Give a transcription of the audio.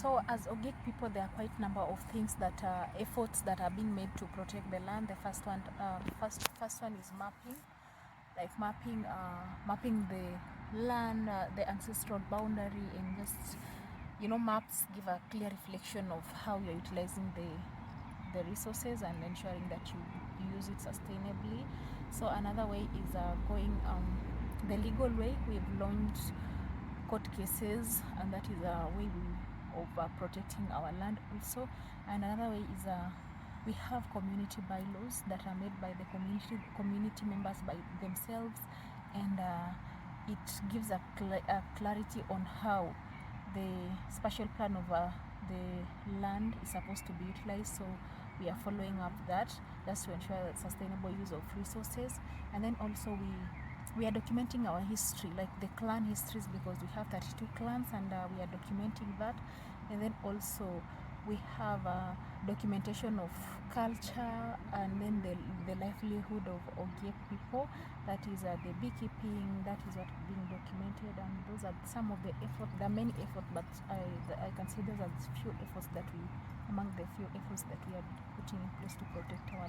So as Ogiek people, there are quite a number of things that efforts that are being made to protect the land. The first one is mapping, like mapping the land, the ancestral boundary, and just, you know, maps give a clear reflection of how you're utilizing the resources and ensuring that you use it sustainably. So another way is going the legal way. We've launched court cases, and that is a way of protecting our land also. And another way is we have community bylaws that are made by the community members by themselves, and it gives a clarity on how the spatial plan of the land is supposed to be utilized. So we are following up that just to ensure sustainable use of resources. And then also we are documenting our history, like the clan histories, because we have 32 clans, and we are documenting that. And then also we have a documentation of culture, and then the livelihood of Ogiek people, that is the beekeeping, that is what is being documented. And those are some of the efforts. There are many efforts, but I can say those are the few efforts that among the few efforts that we are putting in place to protect our